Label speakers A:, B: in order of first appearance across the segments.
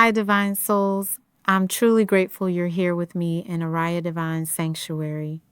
A: Hi, Divine Souls. I'm truly grateful you're here with me in Oriah Divine Sanctuary,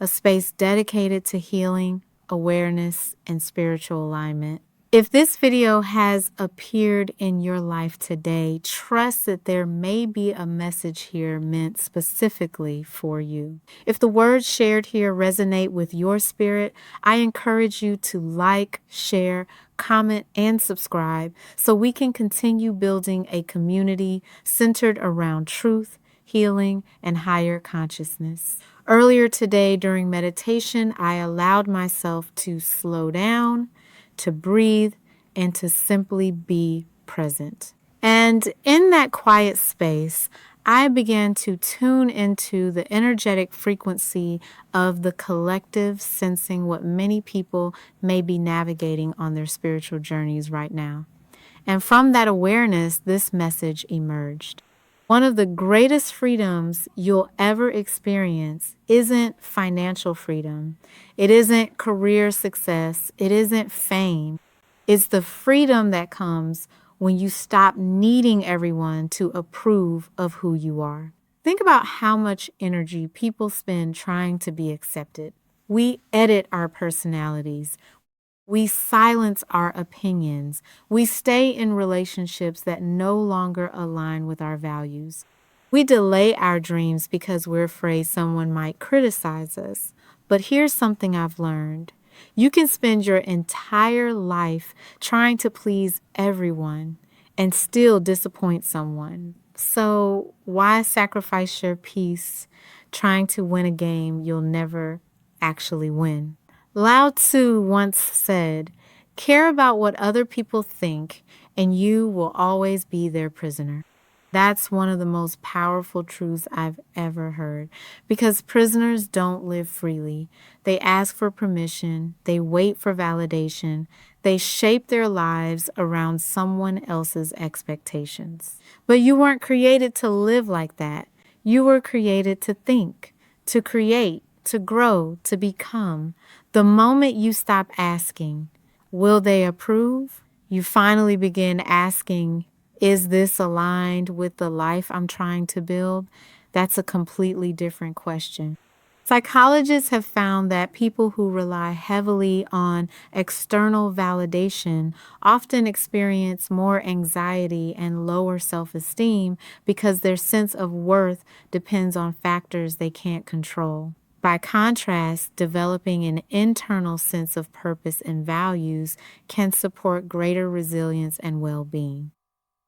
A: a space dedicated to healing, awareness, and spiritual alignment. If this video has appeared in your life today, trust that there may be a message here meant specifically for you. If the words shared here resonate with your spirit, I encourage you to like, share, comment, and subscribe so we can continue building a community centered around truth, healing, and higher consciousness. Earlier today during meditation, I allowed myself to slow down, to breathe, and to simply be present. And in that quiet space, I began to tune into the energetic frequency of the collective, sensing what many people may be navigating on their spiritual journeys right now. And from that awareness, this message emerged. One of the greatest freedoms you'll ever experience isn't financial freedom. It isn't career success. It isn't fame. It's the freedom that comes when you stop needing everyone to approve of who you are. Think about how much energy people spend trying to be accepted. We edit our personalities. We silence our opinions. We stay in relationships that no longer align with our values. We delay our dreams because we're afraid someone might criticize us. But here's something I've learned. You can spend your entire life trying to please everyone and still disappoint someone. So why sacrifice your peace trying to win a game you'll never actually win? Lao Tzu once said, "Care about what other people think, and you will always be their prisoner." That's one of the most powerful truths I've ever heard, because prisoners don't live freely. They ask for permission, they wait for validation, they shape their lives around someone else's expectations. But you weren't created to live like that. You were created to think, to create, to grow, to become. The moment you stop asking, will they approve? You finally begin asking, is this aligned with the life I'm trying to build? That's a completely different question. Psychologists have found that people who rely heavily on external validation often experience more anxiety and lower self-esteem because their sense of worth depends on factors they can't control. By contrast, developing an internal sense of purpose and values can support greater resilience and well-being.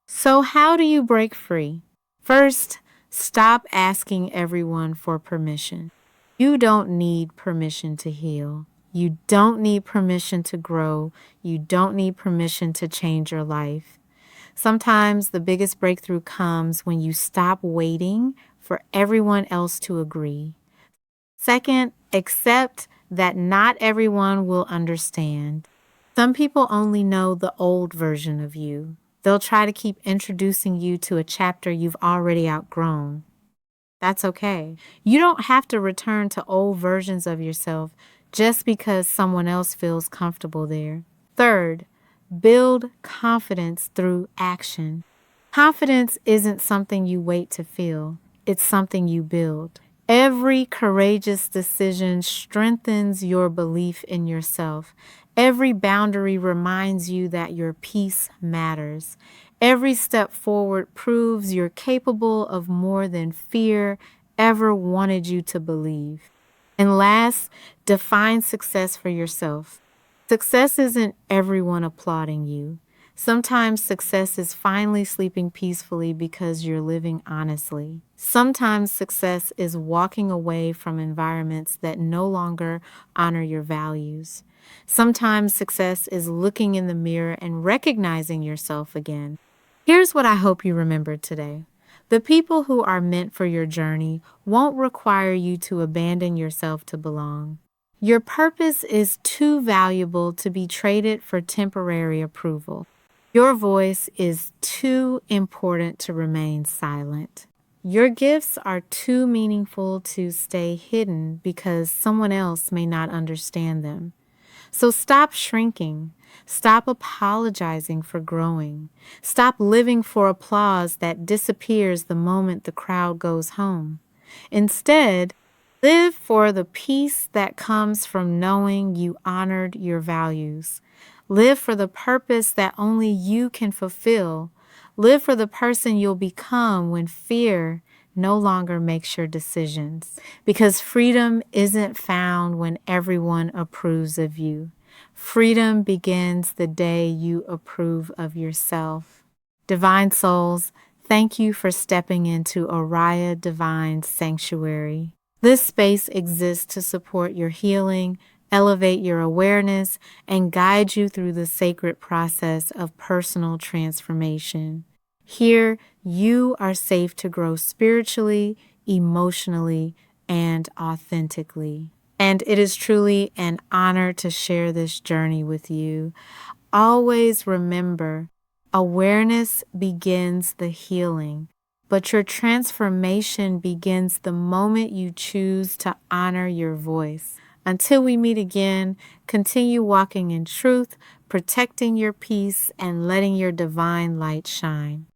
A: So how do you break free? First, stop asking everyone for permission. You don't need permission to heal. You don't need permission to grow. You don't need permission to change your life. Sometimes the biggest breakthrough comes when you stop waiting for everyone else to agree. Second, accept that not everyone will understand. Some people only know the old version of you. They'll try to keep introducing you to a chapter you've already outgrown. That's okay. You don't have to return to old versions of yourself just because someone else feels comfortable there. Third, build confidence through action. Confidence isn't something you wait to feel. It's something you build. Every courageous decision strengthens your belief in yourself. Every boundary reminds you that your peace matters. Every step forward proves you're capable of more than fear ever wanted you to believe. And last, define success for yourself. Success isn't everyone applauding you. Sometimes success is finally sleeping peacefully because you're living honestly. Sometimes success is walking away from environments that no longer honor your values. Sometimes success is looking in the mirror and recognizing yourself again. Here's what I hope you remember today. The people who are meant for your journey won't require you to abandon yourself to belong. Your purpose is too valuable to be traded for temporary approval. Your voice is too important to remain silent. Your gifts are too meaningful to stay hidden because someone else may not understand them. So stop shrinking. Stop apologizing for growing. Stop living for applause that disappears the moment the crowd goes home. Instead, live for the peace that comes from knowing you honored your values. Live for the purpose that only you can fulfill. Live for the person you'll become when fear no longer makes your decisions. Because freedom isn't found when everyone approves of you. Freedom begins the day you approve of yourself. Divine souls, thank you for stepping into Oriah Divine Sanctuary. This space exists to support your healing, elevate your awareness, and guide you through the sacred process of personal transformation. Here, you are safe to grow spiritually, emotionally, and authentically. And it is truly an honor to share this journey with you. Always remember, awareness begins the healing, but your transformation begins the moment you choose to honor your voice. Until we meet again, continue walking in truth, protecting your peace, and letting your divine light shine.